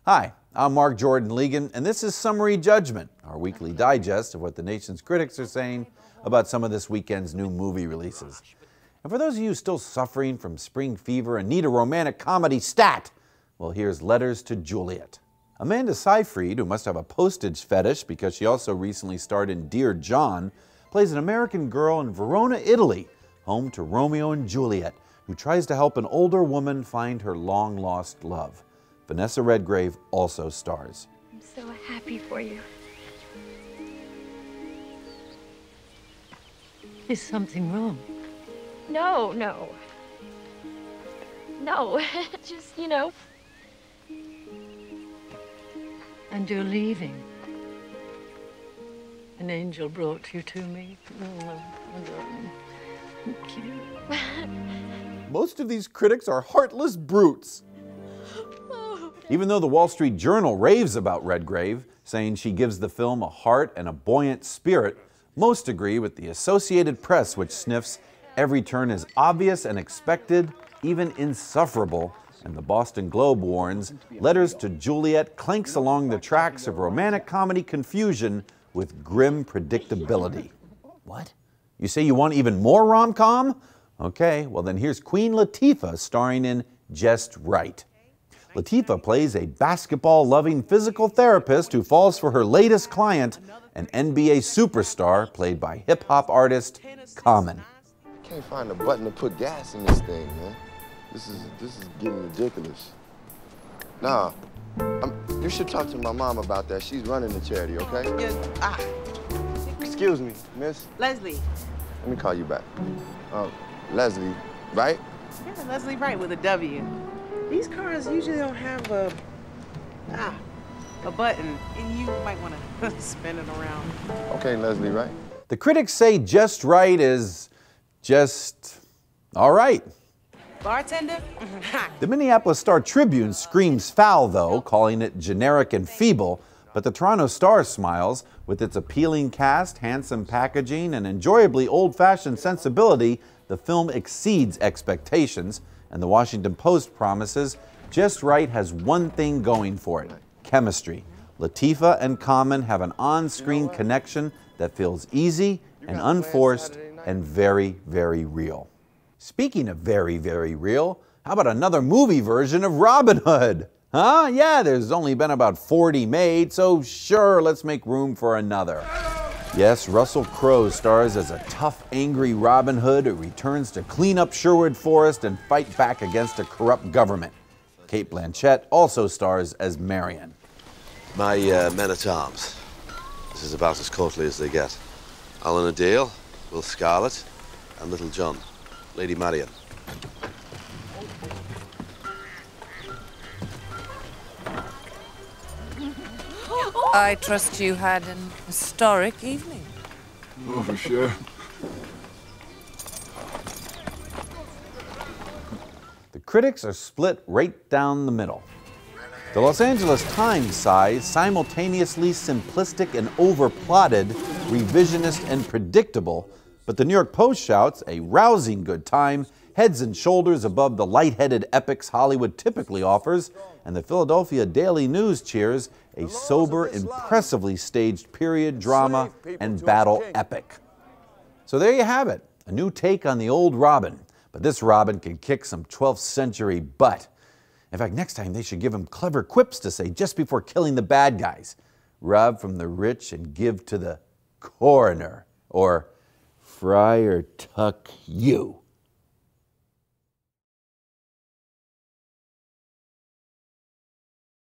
Hi, I'm Jordan Legan, and this is Summary Judgment, our weekly digest of what the nation's critics are saying about some of this weekend's new movie releases. And for those of you still suffering from spring fever and need a romantic comedy stat, well, here's Letters to Juliet. Amanda Seyfried, who must have a postage fetish because she also recently starred in Dear John, plays an American girl in Verona, Italy, home to Romeo and Juliet, who tries to help an older woman find her long-lost love. Vanessa Redgrave also stars. I'm so happy for you. Is something wrong? No. Just, And you're leaving. An angel brought you to me. Oh, thank you. Most of these critics are heartless brutes. Even though the Wall Street Journal raves about Redgrave, saying she gives the film a heart and a buoyant spirit, most agree with the Associated Press, which sniffs every turn is obvious and expected, even insufferable, and the Boston Globe warns Letters to Juliet clanks along the tracks of romantic comedy confusion with grim predictability. What? You say you want even more rom-com? Okay, well then here's Queen Latifah starring in Just Wright. Latifah plays a basketball-loving physical therapist who falls for her latest client, an NBA superstar played by hip-hop artist Common. Can't find a button to put gas in this thing, man. This is getting ridiculous. Nah, you should talk to my mom about that. She's running the charity, okay? Yeah, Excuse me, miss. Leslie. Let me call you back. Leslie, right? Yeah, Leslie Wright with a W. These cars usually don't have a button, and you might want to spin it around. Okay, Leslie, right? The critics say Just Wright is just all right. Bartender? The Minneapolis Star-Tribune screams foul, though, calling it generic and feeble, but the Toronto Star smiles. With its appealing cast, handsome packaging, and enjoyably old-fashioned sensibility, the film exceeds expectations, and the Washington Post promises Just Wright has one thing going for it: chemistry. Latifah and Common have an on-screen connection that feels easy and unforced and very, very real. Speaking of very, very real, how about another movie version of Robin Hood? Huh? Yeah, there's only been about 40 made, so sure, let's make room for another. Yes, Russell Crowe stars as a tough, angry Robin Hood who returns to clean up Sherwood Forest and fight back against a corrupt government. Cate Blanchett also stars as Marion. My men-at-arms. This is about as courtly as they get. Alan Adale, Will Scarlett, and Little John, Lady Marion. I trust you had an historic evening. Oh, for sure. The critics are split right down the middle. The Los Angeles Times sighs, simultaneously simplistic and overplotted, revisionist and predictable, but the New York Post shouts a rousing good time, heads and shoulders above the lightheaded epics Hollywood typically offers, and the Philadelphia Daily News cheers a sober, impressively staged period drama and battle epic. So there you have it, a new take on the old Robin, but this Robin can kick some 12th century butt. In fact, next time they should give him clever quips to say just before killing the bad guys. Rob from the rich and give to the coroner, or Friar tuck you.